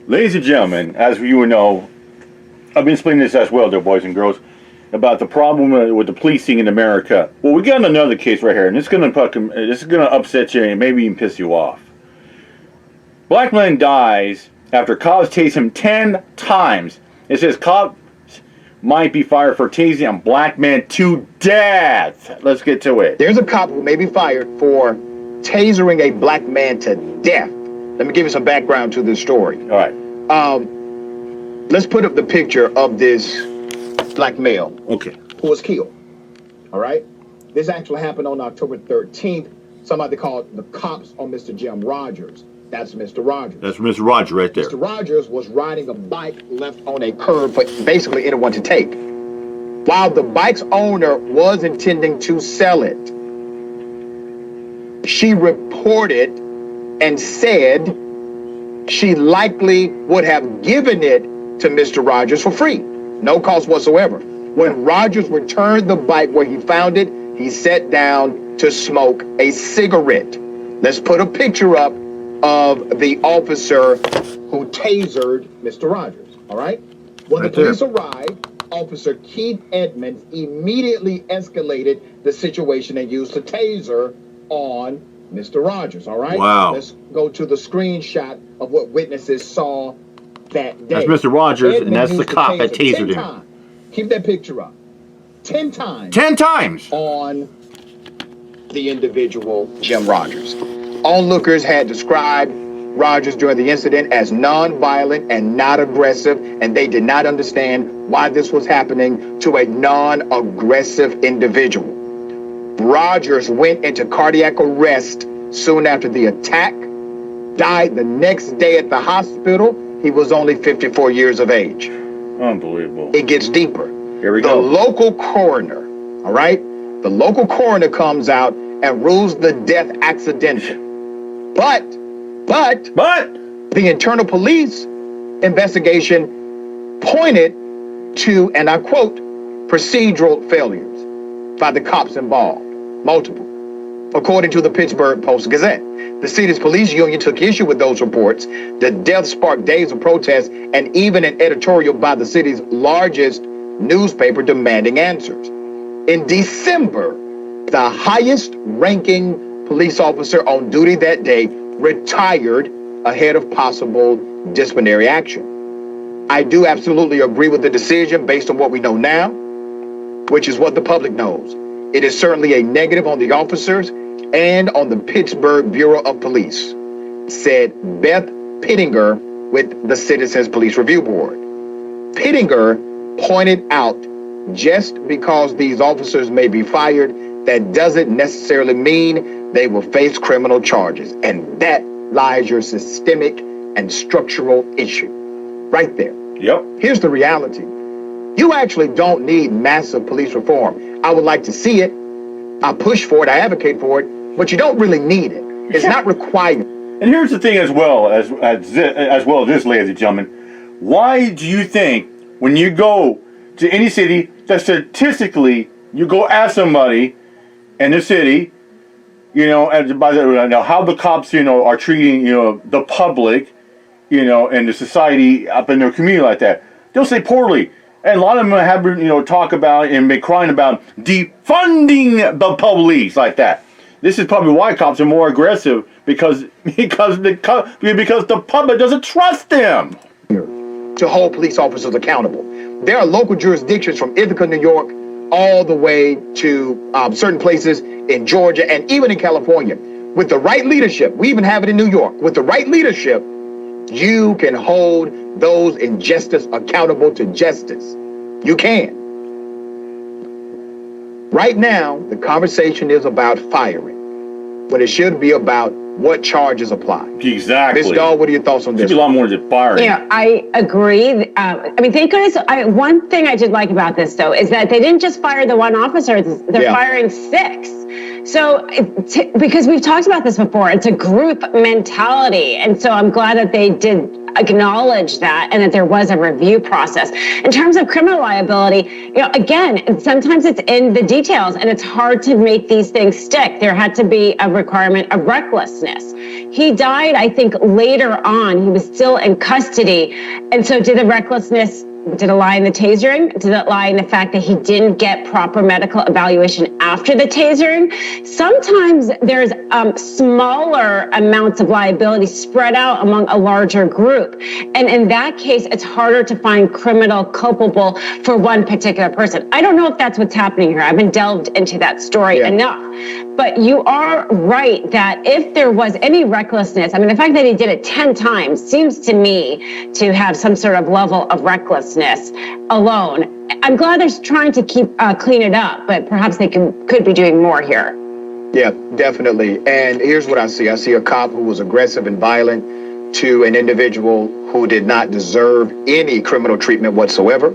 Ladies and gentlemen, as you know, I've been explaining this as well, there, boys and girls, about the problem with the policing in America. Well, we got another case right here, and this is gonna upset you and maybe even piss you off. Black man dies after cops tase him 10 times. It says cops might be fired for tasing a black man to death. Let's get to it. There's a cop who may be fired for tasering a black man to death. Let me give you some background to this story. All right. Let's put up the picture of this black male. Okay. Who was killed. All right. This actually happened on October 13th. Somebody called the cops on Mr. Jim Rogers. That's Mr. Rogers. That's Mr. Rogers right there. Mr. Rogers was riding a bike left on a curb for basically anyone to take. While the bike's owner was intending to sell it, she reported and said she likely would have given it to Mr. Rogers for free, no cost whatsoever. When Rogers returned the bike where he found it, he sat down to smoke a cigarette. Let's put a picture up of the officer who tasered Mr. Rogers, all right? When the police arrived, Officer Keith Edmonds immediately escalated the situation and used the taser on Mr. Rogers, all right? Wow. Let's go to the screenshot of what witnesses saw that day. That's Mr. Rogers, Edmonds and that's the used cop that tasered 10 him. times. Keep that picture up. 10 times. 10 times! On the individual, Jim Rogers. Onlookers had described Rogers during the incident as non-violent and not aggressive, and they did not understand why this was happening to a non-aggressive individual. Rogers went into cardiac arrest soon after the attack, died the next day at the hospital. He was only 54 years of age. Unbelievable. It gets deeper. Here we go. go. The local coroner, all right? The local coroner comes out and rules the death accidental. But the internal police investigation pointed to, and I quote, procedural failures by the cops involved, multiple. According to the Pittsburgh Post-Gazette, the city's police union took issue with those reports. The death sparked days of protest and even an editorial by the city's largest newspaper demanding answers. In December, the highest-ranking police officer on duty that day retired ahead of possible disciplinary action. I do absolutely agree with the decision based on what we know now, which is what the public knows. It is certainly a negative on the officers and on the Pittsburgh Bureau of Police, said Beth Pittinger with the Citizens Police Review Board. Pittinger pointed out just because these officers may be fired, that doesn't necessarily mean they will face criminal charges. And that lies your systemic and structural issue right there. Yep. Here's the reality. You actually don't need massive police reform. I would like to see it. I push for it. I advocate for it. But you don't really need it. It's not required. And here's the thing as well as this, ladies and gentlemen. Why do you think when you go to any city that statistically you go ask somebody in the city, how the cops, are treating, the public, and the society up in their community like that, they'll say poorly. And a lot of them have, talk about and been crying about defunding the police like that. This is probably why cops are more aggressive because the public doesn't trust them. To hold police officers accountable. There are local jurisdictions from Ithaca, New York, all the way to certain places in Georgia and even in California. With the right leadership, we even have it in New York. With the right leadership, you can hold those injustice accountable to justice. You can. Right now, the conversation is about firing, when it should be about what charges apply. Exactly. Ms. Dahl, what are your thoughts on Should this? be a lot more than firing. Yeah, I agree. I mean, thank goodness. One thing I did like about this, though, is that they didn't just fire the one officer; they're firing 6. So, because we've talked about this before, it's a group mentality, and so I'm glad that they did acknowledge that and that there was a review process. In terms of criminal liability, again, sometimes it's in the details, and it's hard to make these things stick. There had to be a requirement of recklessness. He died, I think, later on. He was still in custody, and so did it lie in the tasering? Did it lie in the fact that he didn't get proper medical evaluation after the tasering? Sometimes there's smaller amounts of liability spread out among a larger group. And in that case, it's harder to find criminal culpable for one particular person. I don't know if that's what's happening here. I haven't delved into that story enough. But you are right that if there was any recklessness, I mean, the fact that he did it 10 times seems to me to have some sort of level of recklessness alone. I'm glad they're trying to keep clean it up, but perhaps they could be doing more here. Yeah, definitely. And here's what I see. I see a cop who was aggressive and violent to an individual who did not deserve any criminal treatment whatsoever.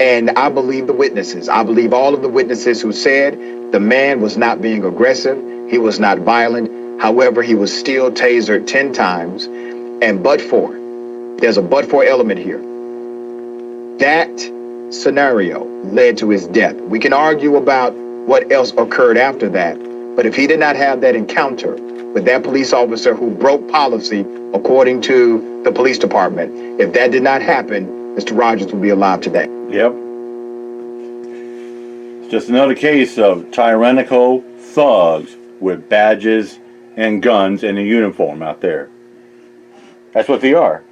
And I believe the witnesses. I believe all of the witnesses who said the man was not being aggressive. He was not violent. However, he was still tasered 10 times. And there's a but for element here. That scenario led to his death. We can argue about what else occurred after that. But if he did not have that encounter with that police officer who broke policy, according to the police department, if that did not happen, Mr. Rogers would be alive today. Yep. It's just another case of tyrannical thugs with badges and guns and a uniform out there. That's what they are.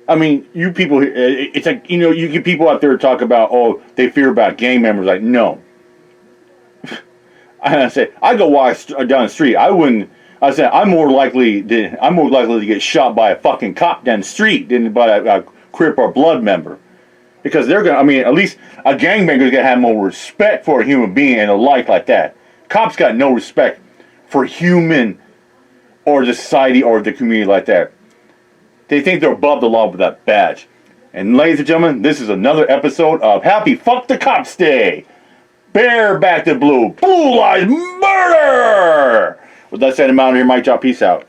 I mean, you people, it's like, you get people out there talk about, they fear about gang members. Like, no. I say, I go walk down the street. I said, I'm more likely to get shot by a fucking cop down the street than by a Crip or Blood member. Because at least a gangbanger is going to have more respect for a human being and a life like that. Cops got no respect for human or the society or the community like that. They think they're above the law with that badge. And ladies and gentlemen, this is another episode of Happy Fuck the Cops Day. Bear back to blue. Blue lives murder! With that said, I'm out of here. Mike Job. Peace out.